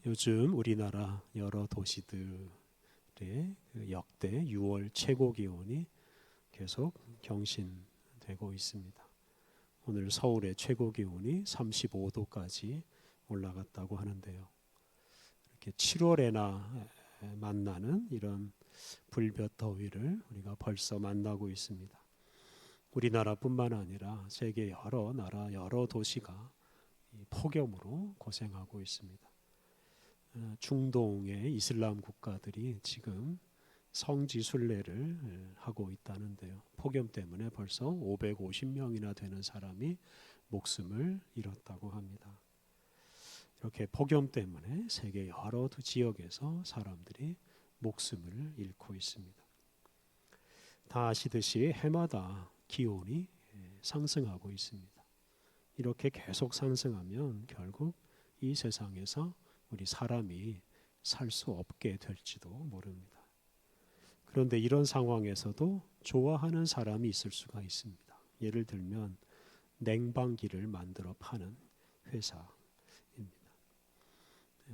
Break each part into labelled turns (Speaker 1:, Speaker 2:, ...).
Speaker 1: 요즘 우리나라 여러 도시들의 역대 6월 최고 기온이 계속 경신되고 있습니다. 오늘 서울의 최고 기온이 35도까지 올라갔다고 하는데요. 이렇게 7월에나 만나는 이런 불볕 더위를 우리가 벌써 만나고 있습니다. 우리나라뿐만 아니라 세계 여러 나라, 여러 도시가 폭염으로 고생하고 있습니다. 중동의 이슬람 국가들이 지금 성지 순례를 하고 있다는데요. 폭염 때문에 벌써 550명이나 되는 사람이 목숨을 잃었다고 합니다. 이렇게 폭염 때문에 세계 여러 지역에서 사람들이 목숨을 잃고 있습니다. 다 아시듯이 해마다 기온이 상승하고 있습니다. 이렇게 계속 상승하면 결국 이 세상에서 우리 사람이 살 수 없게 될지도 모릅니다. 그런데 이런 상황에서도 좋아하는 사람이 있을 수가 있습니다. 예를 들면 냉방기를 만들어 파는 회사입니다.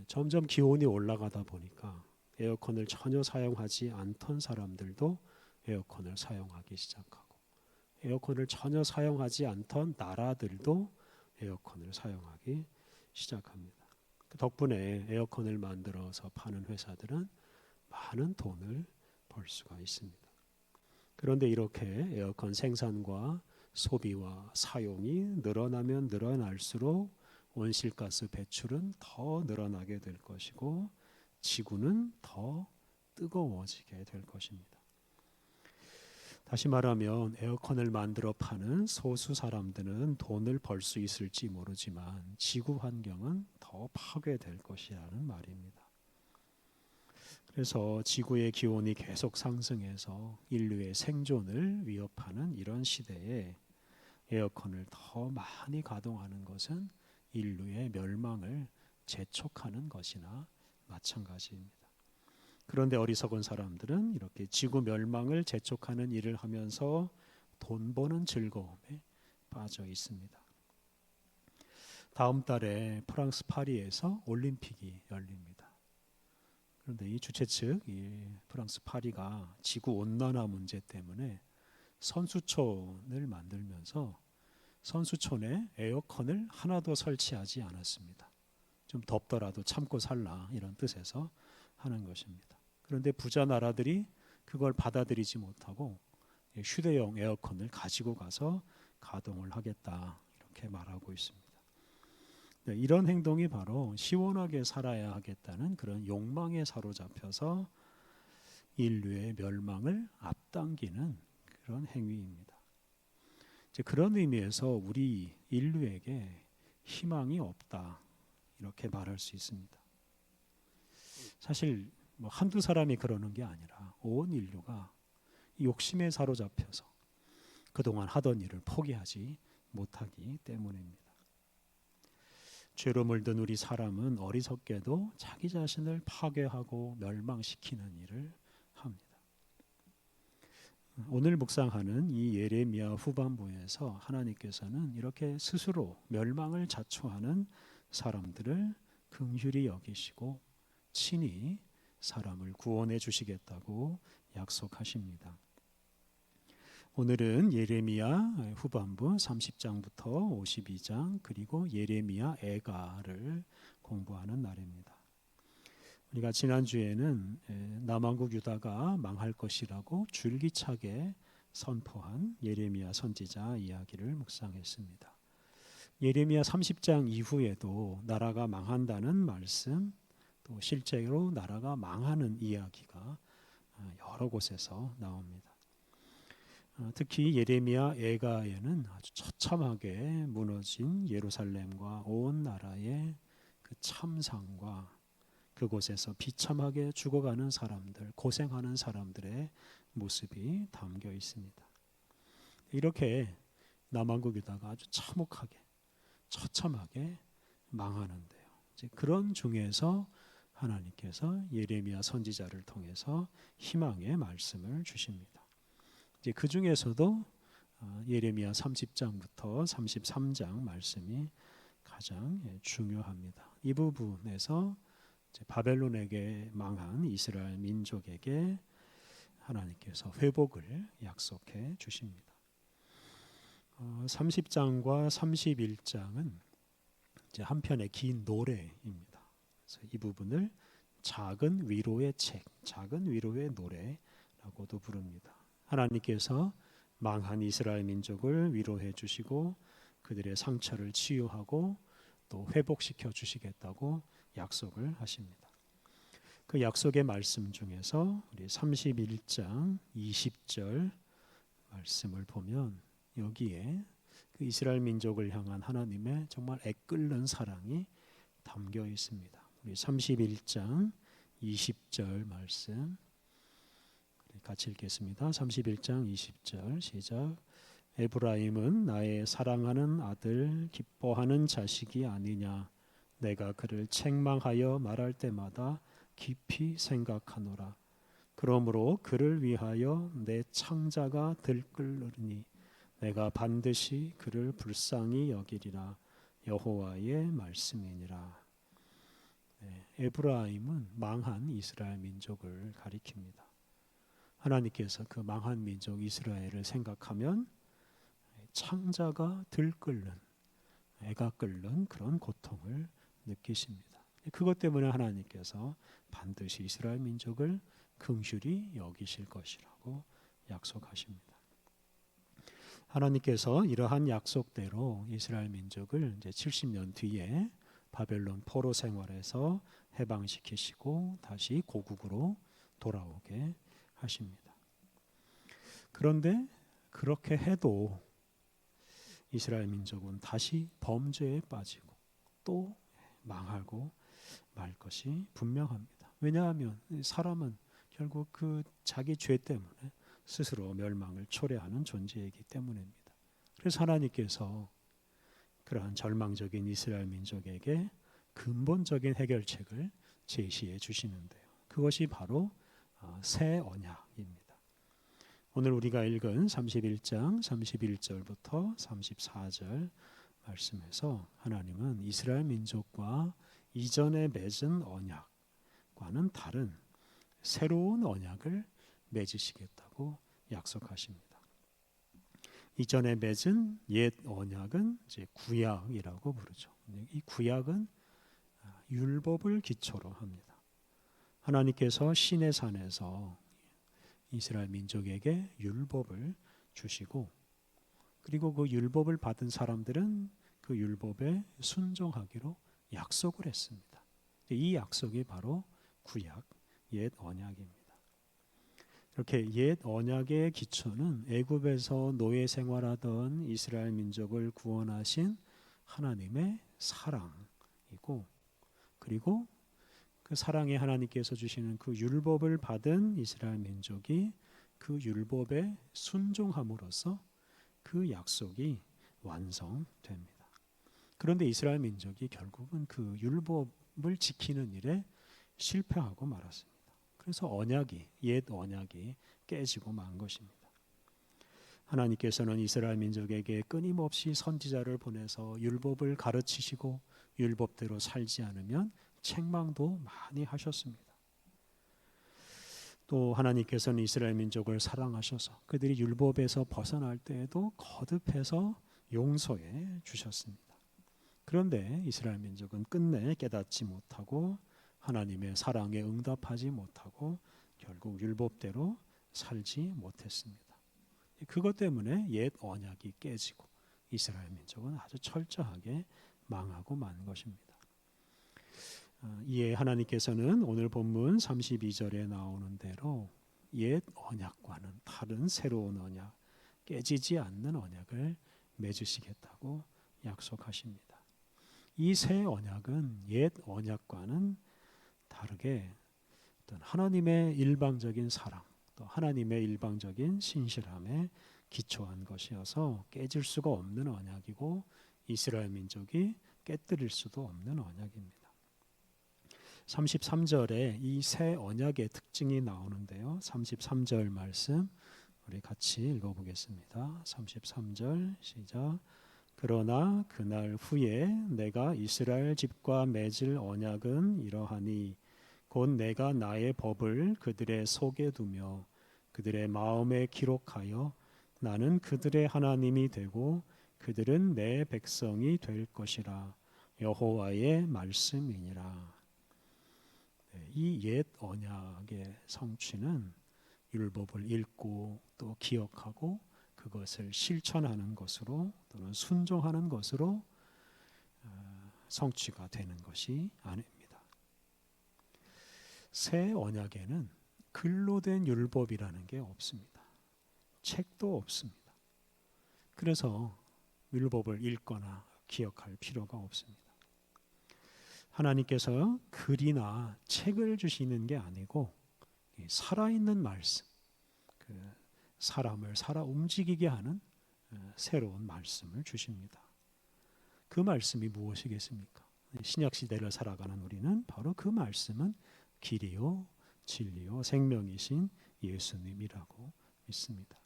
Speaker 1: 점점 기온이 올라가다 보니까 에어컨을 전혀 사용하지 않던 사람들도 에어컨을 사용하기 시작하고, 에어컨을 전혀 사용하지 않던 나라들도 에어컨을 사용하기 시작합니다. 그 덕분에 에어컨을 만들어서 파는 회사들은 많은 돈을 벌 수가 있습니다. 그런데 이렇게 에어컨 생산과 소비와 사용이 늘어나면 늘어날수록 온실가스 배출은 더 늘어나게 될 것이고 지구는 더 뜨거워지게 될 것입니다. 다시 말하면 에어컨을 만들어 파는 소수 사람들은 돈을 벌 수 있을지 모르지만 지구 환경은 더 파괴될 것이라는 말입니다. 그래서 지구의 기온이 계속 상승해서 인류의 생존을 위협하는 이런 시대에 에어컨을 더 많이 가동하는 것은 인류의 멸망을 재촉하는 것이나 마찬가지입니다. 그런데 어리석은 사람들은 이렇게 지구 멸망을 재촉하는 일을 하면서 돈 버는 즐거움에 빠져 있습니다. 다음 달에 프랑스 파리에서 올림픽이 열립니다. 그런데 이 주최 측, 이 프랑스 파리가 지구 온난화 문제 때문에 선수촌을 만들면서 선수촌에 에어컨을 하나도 설치하지 않았습니다. 좀 덥더라도 참고 살라 이런 뜻에서 하는 것입니다. 그런데 부자 나라들이 그걸 받아들이지 못하고 휴대용 에어컨을 가지고 가서 가동을 하겠다 이렇게 말하고 있습니다. 이런 행동이 바로 시원하게 살아야 하겠다는 그런 욕망에 사로잡혀서 인류의 멸망을 앞당기는 그런 행위입니다. 이제 그런 의미에서 우리 인류에게 희망이 없다 이렇게 말할 수 있습니다. 사실 한두 사람이 그러는 게 아니라 온 인류가 욕심에 사로잡혀서 그동안 하던 일을 포기하지 못하기 때문입니다. 죄로 물든 우리 사람은 어리석게도 자기 자신을 파괴하고 멸망시키는 일을 합니다. 오늘 묵상하는 이 예레미야 후반부에서 하나님께서는 이렇게 스스로 멸망을 자초하는 사람들을 긍휼히 여기시고 친히 사람을 구원해 주시겠다고 약속하십니다. 오늘은 예레미야 후반부 30장부터 52장 그리고 예레미야 애가를 공부하는 날입니다. 우리가 지난주에는 남왕국 유다가 망할 것이라고 줄기차게 선포한 예레미야 선지자 이야기를 묵상했습니다. 예레미야 30장 이후에도 나라가 망한다는 말씀, 또 실제로 나라가 망하는 이야기가 여러 곳에서 나옵니다. 특히 예레미야 애가에는 아주 처참하게 무너진 예루살렘과 온 나라의 그 참상과 그곳에서 비참하게 죽어가는 사람들, 고생하는 사람들의 모습이 담겨 있습니다. 이렇게 남왕국 유다가 아주 참혹하게, 처참하게 망하는데요. 이제 그런 중에서 하나님께서 예레미야 선지자를 통해서 희망의 말씀을 주십니다. 이제 그 중에서도 예레미야 30장부터 33장 말씀이 가장 중요합니다. 이 부분에서 바벨론에게 망한 이스라엘 민족에게 하나님께서 회복을 약속해 주십니다. 30장과 31장은 이제 한편의 긴 노래입니다. 그래서 이 부분을 작은 위로의 책, 작은 위로의 노래라고도 부릅니다. 하나님께서 망한 이스라엘 민족을 위로해 주시고 그들의 상처를 치유하고 또 회복시켜 주시겠다고 약속을 하십니다. 그 약속의 말씀 중에서 우리 31장 20절 말씀을 보면 여기에 그 이스라엘 민족을 향한 하나님의 정말 애끓는 사랑이 담겨 있습니다. 우리 31장 20절 말씀 같이 읽겠습니다. 31장 20절 시작. 에브라임은 나의 사랑하는 아들 기뻐하는 자식이 아니냐. 내가 그를 책망하여 말할 때마다 깊이 생각하노라. 그러므로 그를 위하여 내 창자가 들끓으니 내가 반드시 그를 불쌍히 여기리라. 여호와의 말씀이니라. 에브라임은 망한 이스라엘 민족을 가리킵니다. 하나님께서 그 망한 민족 이스라엘을 생각하면 창자가 들끓는, 애가 끓는 그런 고통을 느끼십니다. 그것 때문에 하나님께서 반드시 이스라엘 민족을 긍휼히 여기실 것이라고 약속하십니다. 하나님께서 이러한 약속대로 이스라엘 민족을 이제 70년 뒤에 바벨론 포로 생활에서 해방시키시고 다시 고국으로 돌아오게 하십니다. 그런데 그렇게 해도 이스라엘 민족은 다시 범죄에 빠지고 또 망하고 말 것이 분명합니다. 왜냐하면 사람은 결국 그 자기 죄 때문에 스스로 멸망을 초래하는 존재이기 때문입니다. 그래서 하나님께서 그러한 절망적인 이스라엘 민족에게 근본적인 해결책을 제시해 주시는데요. 그것이 바로 새 언약입니다. 오늘 우리가 읽은 31장 31절부터 34절 말씀에서 하나님은 이스라엘 민족과 이전에 맺은 언약과는 다른 새로운 언약을 맺으시겠다고 약속하십니다. 이전에 맺은 옛 언약은 이제 구약이라고 부르죠. 이 구약은 율법을 기초로 합니다. 하나님께서 시내 산에서 이스라엘 민족에게 율법을 주시고 그리고 그 율법을 받은 사람들은 그 율법에 순종하기로 약속을 했습니다. 이 약속이 바로 구약, 옛 언약입니다. 이렇게 옛 언약의 기초는 애굽에서 노예 생활하던 이스라엘 민족을 구원하신 하나님의 사랑이고 그리고 그 사랑의 하나님께서 주시는 그 율법을 받은 이스라엘 민족이 그 율법에 순종함으로써 그 약속이 완성됩니다. 그런데 이스라엘 민족이 결국은 그 율법을 지키는 일에 실패하고 말았습니다. 그래서 옛 언약이 깨지고 만 것입니다. 하나님께서는 이스라엘 민족에게 끊임없이 선지자를 보내서 율법을 가르치시고 율법대로 살지 않으면 책망도 많이 하셨습니다. 또 하나님께서는 이스라엘 민족을 사랑하셔서 그들이 율법에서 벗어날 때에도 거듭해서 용서해 주셨습니다. 그런데 이스라엘 민족은 끝내 깨닫지 못하고 하나님의 사랑에 응답하지 못하고 결국 율법대로 살지 못했습니다. 그것 때문에 옛 언약이 깨지고 이스라엘 민족은 아주 철저하게 망하고 만 것입니다. 이에 하나님께서는 오늘 본문 32절에 나오는 대로 옛 언약과는 다른 새로운 언약, 깨지지 않는 언약을 맺으시겠다고 약속하십니다. 이 새 언약은 옛 언약과는 다르게 어떤 하나님의 일방적인 사랑, 또 하나님의 일방적인 신실함에 기초한 것이어서 깨질 수가 없는 언약이고 이스라엘 민족이 깨뜨릴 수도 없는 언약입니다. 33절에 이 새 언약의 특징이 나오는데요. 33절 말씀 우리 같이 읽어보겠습니다. 33절 시작. 그러나 그날 후에 내가 이스라엘 집과 맺을 언약은 이러하니 곧 내가 나의 법을 그들의 속에 두며 그들의 마음에 기록하여 나는 그들의 하나님이 되고 그들은 내 백성이 될 것이라. 여호와의 말씀이니라. 이 옛 언약의 성취는 율법을 읽고 또 기억하고 그것을 실천하는 것으로 또는 순종하는 것으로 성취가 되는 것이 아닙니다. 새 언약에는 글로 된 율법이라는 게 없습니다. 책도 없습니다. 그래서 율법을 읽거나 기억할 필요가 없습니다. 하나님께서 글이나 책을 주시는 게 아니고 살아있는 말씀, 사람을 살아 움직이게 하는 새로운 말씀을 주십니다. 그 말씀이 무엇이겠습니까? 신약 시대를 살아가는 우리는 바로 그 말씀은 길이요 진리요 생명이신 예수님이라고 믿습니다.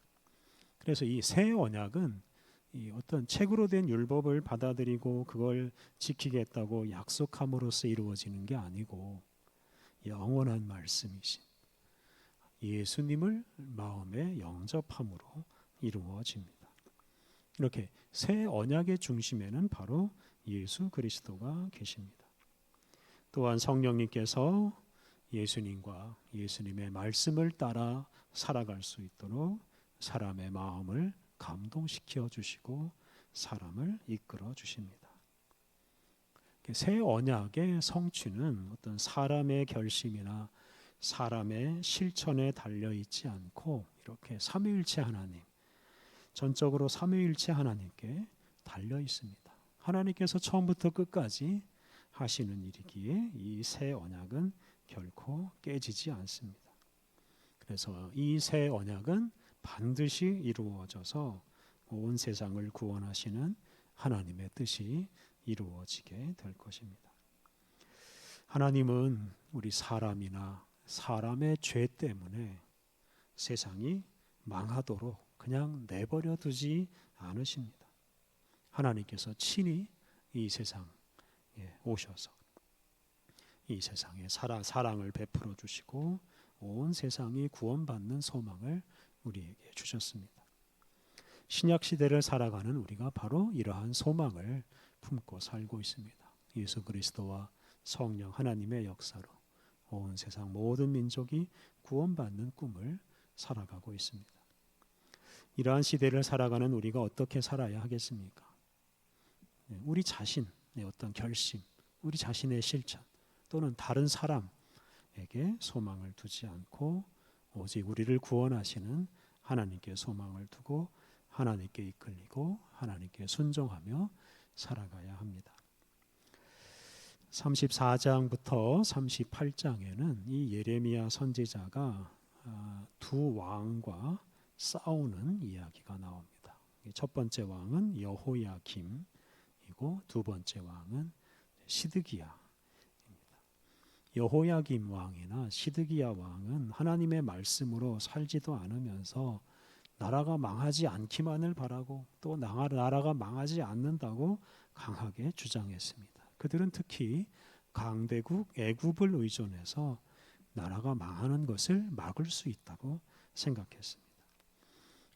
Speaker 1: 그래서 이 새 언약은 이 어떤 책으로 된 율법을 받아들이고 그걸 지키겠다고 약속함으로써 이루어지는 게 아니고 영원한 말씀이신 예수님을 마음에 영접함으로 이루어집니다. 이렇게 새 언약의 중심에는 바로 예수 그리스도가 계십니다. 또한 성령님께서 예수님과 예수님의 말씀을 따라 살아갈 수 있도록 사람의 마음을 감동시켜 주시고 사람을 이끌어 주십니다. 새 언약의 성취는 어떤 사람의 결심이나 사람의 실천에 달려 있지 않고 이렇게 삼위일체 하나님, 전적으로 삼위일체 하나님께 달려 있습니다. 하나님께서 처음부터 끝까지 하시는 일이기에 이 새 언약은 결코 깨지지 않습니다. 그래서 이 새 언약은 반드시 이루어져서 온 세상을 구원하시는 하나님의 뜻이 이루어지게 될 것입니다. 하나님은 우리 사람이나 사람의 죄 때문에 세상이 망하도록 그냥 내버려 두지 않으십니다. 하나님께서 친히 이 세상에 오셔서 이 세상에 사랑을 베풀어 주시고 온 세상이 구원받는 소망을 우리에게 주셨습니다. 신약 시대를 살아가는 우리가 바로 이러한 소망을 품고 살고 있습니다. 예수 그리스도와 성령 하나님의 역사로 온 세상 모든 민족이 구원받는 꿈을 살아가고 있습니다. 이러한 시대를 살아가는 우리가 어떻게 살아야 하겠습니까? 우리 자신의 어떤 결심, 우리 자신의 실천 또는 다른 사람에게 소망을 두지 않고 오직 우리를 구원하시는 하나님께 소망을 두고 하나님께 이끌리고 하나님께 순종하며 살아가야 합니다. 34장부터 38장에는 이 예레미야 선지자가 두 왕과 싸우는 이야기가 나옵니다. 첫 번째 왕은 여호야김이고 두 번째 왕은 시드기야입니다. 여호야김 왕이나 시드기야 왕은 하나님의 말씀으로 살지도 않으면서 나라가 망하지 않기만을 바라고 또 나라가 망하지 않는다고 강하게 주장했습니다. 그들은 특히 강대국 애굽을 의존해서 나라가 망하는 것을 막을 수 있다고 생각했습니다.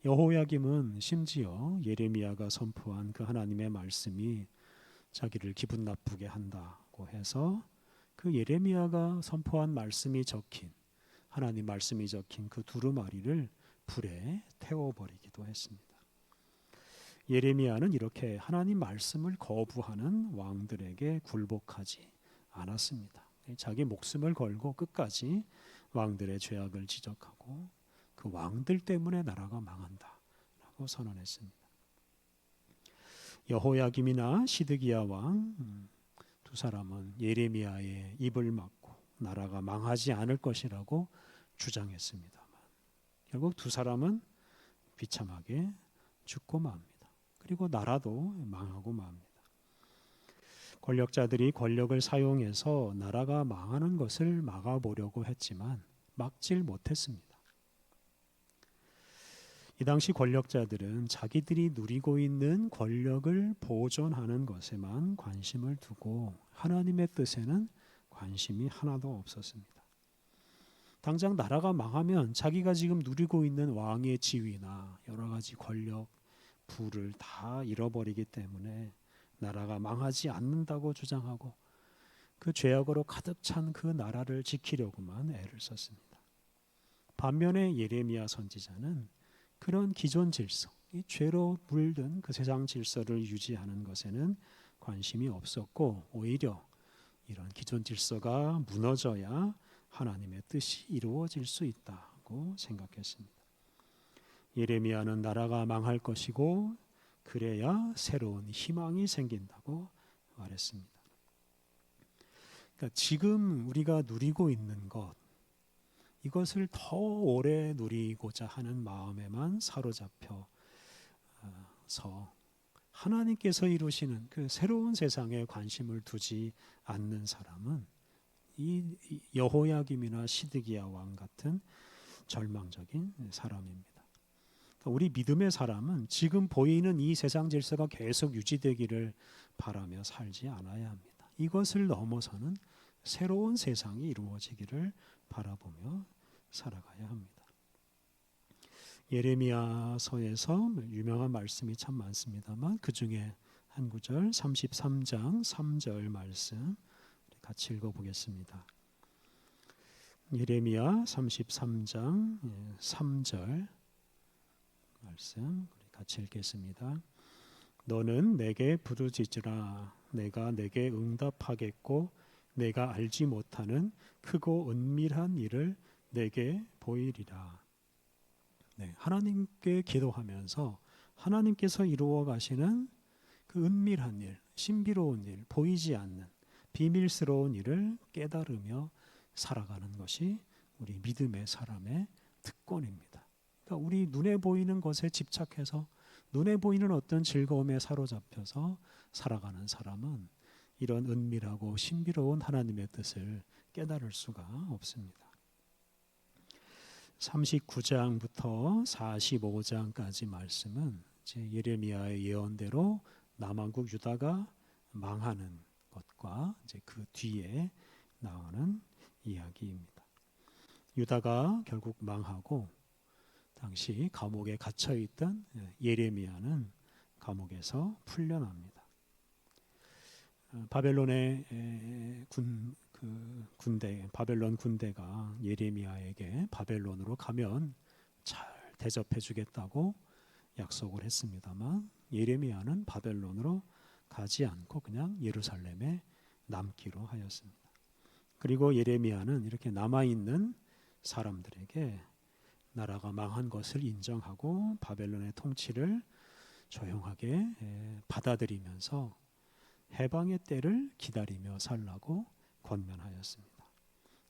Speaker 1: 여호야김은 심지어 예레미야가 선포한 그 하나님의 말씀이 자기를 기분 나쁘게 한다고 해서 그 예레미야가 선포한 말씀이 적힌 하나님 말씀이 적힌 그 두루마리를 불에 태워버리기도 했습니다. 예레미야는 이렇게 하나님 말씀을 거부하는 왕들에게 굴복하지 않았습니다. 자기 목숨을 걸고 끝까지 왕들의 죄악을 지적하고 그 왕들 때문에 나라가 망한다라고 선언했습니다. 여호야김이나 시드기야 왕 두 사람은 예레미야의 입을 막고 나라가 망하지 않을 것이라고 주장했습니다만 결국 두 사람은 비참하게 죽고 맙니다. 그리고 나라도 망하고 맙니다. 권력자들이 권력을 사용해서 나라가 망하는 것을 막아보려고 했지만 막질 못했습니다. 이 당시 권력자들은 자기들이 누리고 있는 권력을 보존하는 것에만 관심을 두고 하나님의 뜻에는 관심이 하나도 없었습니다. 당장 나라가 망하면 자기가 지금 누리고 있는 왕의 지위나 여러 가지 권력, 부를 다 잃어버리기 때문에 나라가 망하지 않는다고 주장하고 그 죄악으로 가득 찬 그 나라를 지키려고만 애를 썼습니다. 반면에 예레미야 선지자는 그런 기존 질서, 이 죄로 물든 그 세상 질서를 유지하는 것에는 관심이 없었고 오히려 이런 기존 질서가 무너져야 하나님의 뜻이 이루어질 수 있다고 생각했습니다. 예레미야는 나라가 망할 것이고 그래야 새로운 희망이 생긴다고 말했습니다. 그러니까 지금 우리가 누리고 있는 것, 이것을 더 오래 누리고자 하는 마음에만 사로잡혀서 하나님께서 이루시는 그 새로운 세상에 관심을 두지 않는 사람은 이 여호야김이나 시드기야 왕 같은 절망적인 사람입니다. 우리 믿음의 사람은 지금 보이는 이 세상 질서가 계속 유지되기를 바라며 살지 않아야 합니다. 이것을 넘어서는 새로운 세상이 이루어지기를 바라보며 살아가야 합니다. 예레미야서에서 유명한 말씀이 참 많습니다만 그 중에 한 구절 33장 3절 말씀 같이 읽어보겠습니다. 예레미야 33장 3절 말씀 같이 읽겠습니다. 너는 내게 부르짖으라. 내가 내게 응답하겠고 내가 알지 못하는 크고 은밀한 일을 내게 보이리라. 네, 하나님께 기도하면서 하나님께서 이루어 가시는 그 은밀한 일, 신비로운 일, 보이지 않는 비밀스러운 일을 깨달으며 살아가는 것이 우리 믿음의 사람의 특권입니다. 그러니까 우리 눈에 보이는 것에 집착해서 눈에 보이는 어떤 즐거움에 사로잡혀서 살아가는 사람은 이런 은밀하고 신비로운 하나님의 뜻을 깨달을 수가 없습니다. 39장부터 45장까지 말씀은 이제 예레미야의 예언대로 남왕국 유다가 망하는 것과 이제 그 뒤에 나오는 이야기입니다. 유다가 결국 망하고 당시 감옥에 갇혀 있던 예레미야는 감옥에서 풀려납니다. 바벨론의 바벨론 군대가 예레미야에게 바벨론으로 가면 잘 대접해 주겠다고 약속을 했습니다만 예레미야는 바벨론으로 가지 않고 그냥 예루살렘에 남기로 하였습니다. 그리고 예레미야는 이렇게 남아있는 사람들에게 나라가 망한 것을 인정하고 바벨론의 통치를 조용하게 받아들이면서 해방의 때를 기다리며 살라고 권면하였습니다.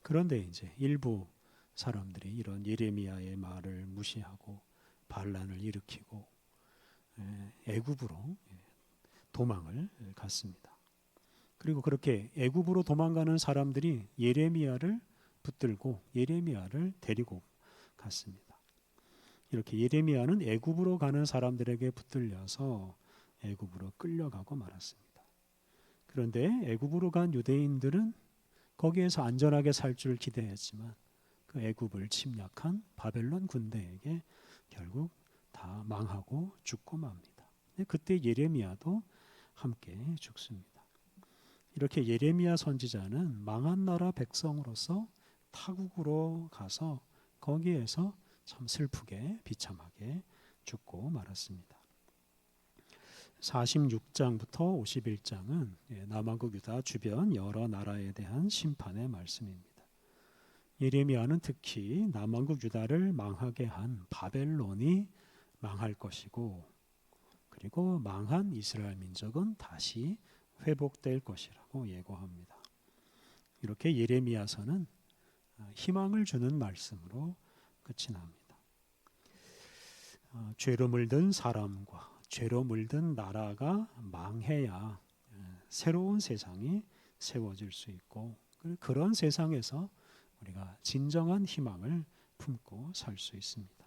Speaker 1: 그런데 이제 일부 사람들이 이런 예레미야의 말을 무시하고 반란을 일으키고 애굽으로 도망을 갔습니다. 그리고 그렇게 애굽으로 도망가는 사람들이 예레미야를 붙들고 예레미야를 데리고 갔습니다. 이렇게 예레미야는 애굽으로 가는 사람들에게 붙들려서 애굽으로 끌려가고 말았습니다. 그런데 애굽으로 간 유대인들은 거기에서 안전하게 살 줄 기대했지만 그 애굽을 침략한 바벨론 군대에게 결국 다 망하고 죽고 맙니다. 그때 예레미야도 함께 죽습니다. 이렇게 예레미야 선지자는 망한 나라 백성으로서 타국으로 가서 거기에서 참 슬프게 비참하게 죽고 말았습니다. 46장부터 51장은 남왕국 유다 주변 여러 나라에 대한 심판의 말씀입니다. 예레미야는 특히 남왕국 유다를 망하게 한 바벨론이 망할 것이고 그리고 망한 이스라엘 민족은 다시 회복될 것이라고 예고합니다. 이렇게 예레미야서는 희망을 주는 말씀으로 끝이 납니다. 죄로 물든 사람과 죄로 물든 나라가 망해야 새로운 세상이 세워질 수 있고 그런 세상에서 우리가 진정한 희망을 품고 살 수 있습니다.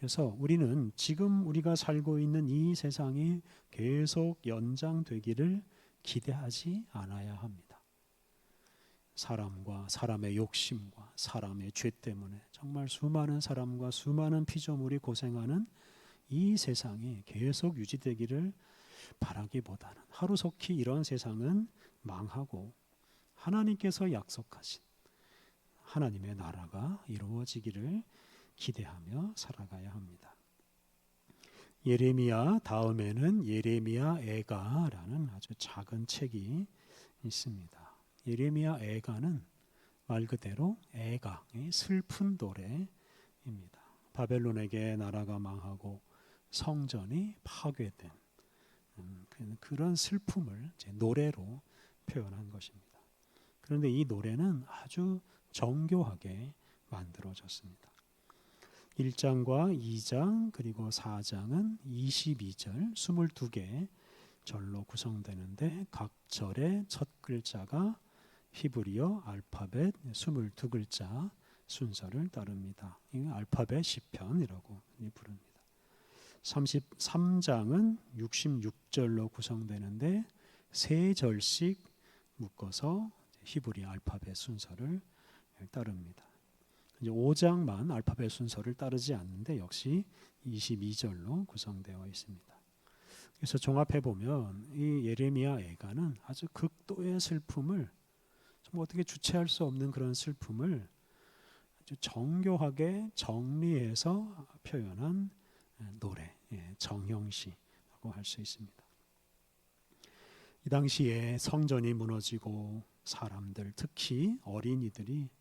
Speaker 1: 그래서 우리는 지금 우리가 살고 있는 이 세상이 계속 연장되기를 기대하지 않아야 합니다. 사람과 사람의 욕심과 사람의 죄 때문에 정말 수많은 사람과 수많은 피조물이 고생하는 이 세상이 계속 유지되기를 바라기보다는 하루속히 이런 세상은 망하고 하나님께서 약속하신 하나님의 나라가 이루어지기를 기대하며 살아가야 합니다. 예레미야 다음에는 예레미야 애가라는 아주 작은 책이 있습니다. 예레미야 애가는 말 그대로 애가, 슬픈 노래입니다. 바벨론에게 나라가 망하고 성전이 파괴된 그런 슬픔을 노래로 표현한 것입니다. 그런데 이 노래는 아주 정교하게 만들어졌습니다. 1장과 2장 그리고 4장은 22절 22개 절로 구성되는데 각 절의 첫 글자가 히브리어 알파벳 22글자 순서를 따릅니다. 이 알파벳 시편이라고 부릅니다. 33장은 66절로 구성되는데 세 절씩 묶어서 히브리 알파벳 순서를 따릅니다. 이제 5장만 알파벳 순서를 따르지 않는데 역시 22절로 구성되어 있습니다. 그래서 종합해 보면 이 예레미야 애가는 아주 극도의 슬픔을 좀 어떻게 주체할 수 없는 그런 슬픔을 아주 정교하게 정리해서 표현한 노래, 정형시라고 할 수 있습니다. 이 당시에 성전이 무너지고 사람들, 특히 어린이들이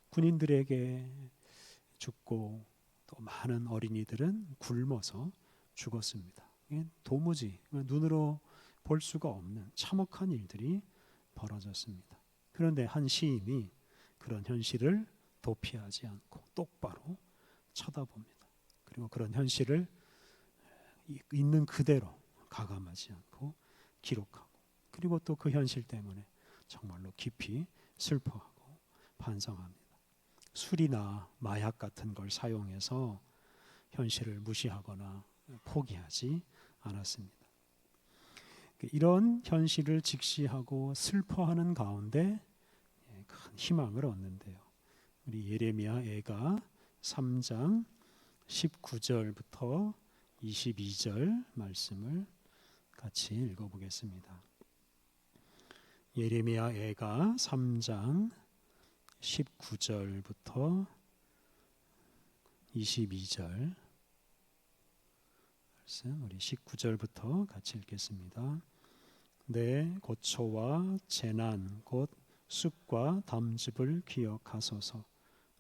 Speaker 1: 군인들에게 죽고 또 많은 어린이들은 굶어서 죽었습니다. 도무지 눈으로 볼 수가 없는 참혹한 일들이 벌어졌습니다. 그런데 한 시인이 그런 현실을 도피하지 않고 똑바로 쳐다봅니다. 그리고 그런 현실을 있는 그대로 가감하지 않고 기록하고 그리고 또 그 현실 때문에 정말로 깊이 슬퍼하고 반성합니다. 술이나 마약 같은 걸 사용해서 현실을 무시하거나 포기하지 않았습니다. 이런 현실을 직시하고 슬퍼하는 가운데 큰 희망을 얻는데요. 우리 예레미야 애가 3장 19절부터 22절 말씀을 같이 읽어보겠습니다. 예레미야 애가 3장 19절부터 22절 말씀 우리 19절부터 같이 읽겠습니다. 내 고초와 재난 곧 쑥과 담즙을 기억하소서.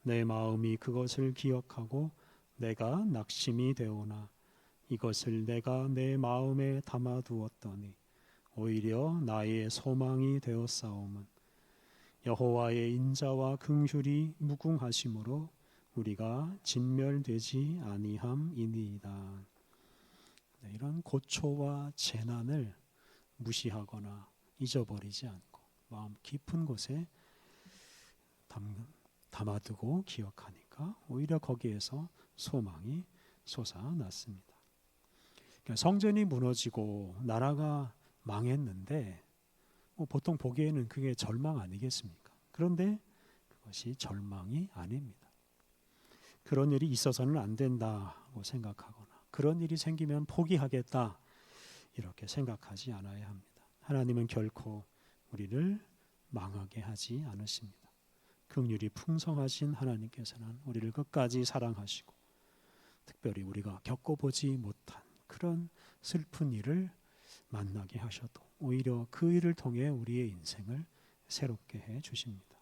Speaker 1: 내 마음이 그것을 기억하고 내가 낙심이 되오나 이것을 내가 내 마음에 담아두었더니 오히려 나의 소망이 되었사오면 여호와의 인자와 긍휼이 무궁하심으로 우리가 진멸되지 아니함이니이다. 이런 고초와 재난을 무시하거나 잊어버리지 않고 마음 깊은 곳에 담아두고 기억하니까 오히려 거기에서 소망이 솟아났습니다. 그러니까 성전이 무너지고 나라가 망했는데 보통 보기에는 그게 절망 아니겠습니까? 그런데 그것이 절망이 아닙니다. 그런 일이 있어서는 안 된다고 생각하거나 그런 일이 생기면 포기하겠다 이렇게 생각하지 않아야 합니다. 하나님은 결코 우리를 망하게 하지 않으십니다. 긍휼이 풍성하신 하나님께서는 우리를 끝까지 사랑하시고 특별히 우리가 겪어보지 못한 그런 슬픈 일을 만나게 하셔도 오히려 그 일을 통해 우리의 인생을 새롭게 해 주십니다.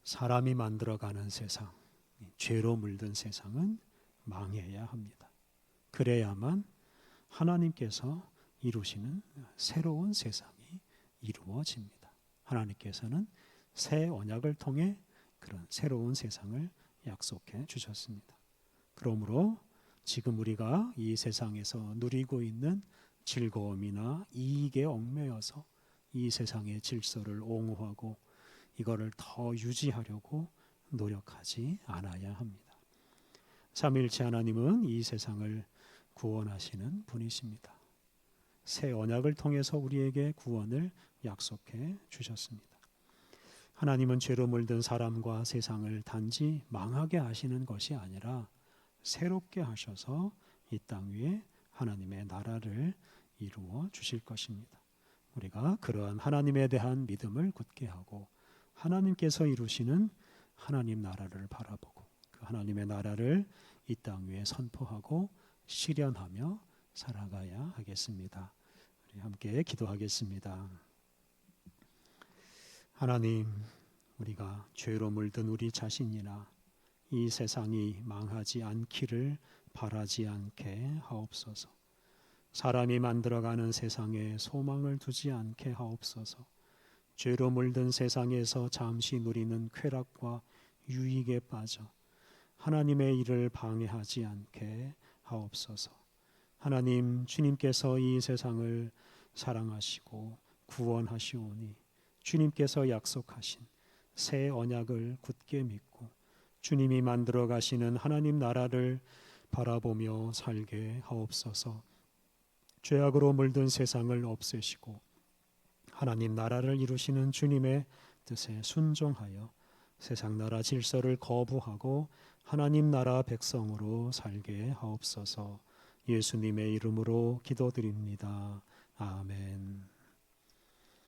Speaker 1: 사람이 만들어가는 세상, 죄로 물든 세상은 망해야 합니다. 그래야만 하나님께서 이루시는 새로운 세상이 이루어집니다. 하나님께서는 새 언약을 통해 그런 새로운 세상을 약속해 주셨습니다. 그러므로 지금 우리가 이 세상에서 누리고 있는 즐거움이나 이익에 얽매여서 이 세상의 질서를 옹호하고 이거를 더 유지하려고 노력하지 않아야 합니다. 삼위일체 하나님은 이 세상을 구원하시는 분이십니다. 새 언약을 통해서 우리에게 구원을 약속해 주셨습니다. 하나님은 죄로 물든 사람과 세상을 단지 망하게 하시는 것이 아니라 새롭게 하셔서 이 땅 위에 하나님의 나라를 이루어 주실 것입니다. 우리가 그러한 하나님에 대한 믿음을 굳게 하고 하나님께서 이루시는 하나님 나라를 바라보고 그 하나님의 나라를 이 땅 위에 선포하고 실현하며 살아가야 하겠습니다. 우리 함께 기도하겠습니다. 하나님, 우리가 죄로 물든 우리 자신이나 이 세상이 망하지 않기를 바라지 않게 하옵소서. 사람이 만들어가는 세상에 소망을 두지 않게 하옵소서. 죄로 물든 세상에서 잠시 누리는 쾌락과 유익에 빠져 하나님의 일을 방해하지 않게 하옵소서. 하나님, 주님께서 이 세상을 사랑하시고 구원하시오니 주님께서 약속하신 새 언약을 굳게 믿고 주님이 만들어 가시는 하나님 나라를 바라보며 살게 하옵소서. 죄악으로 물든 세상을 없애시고 하나님 나라를 이루시는 주님의 뜻에 순종하여 세상 나라 질서를 거부하고 하나님 나라 백성으로 살게 하옵소서. 예수님의 이름으로 기도드립니다. 아멘.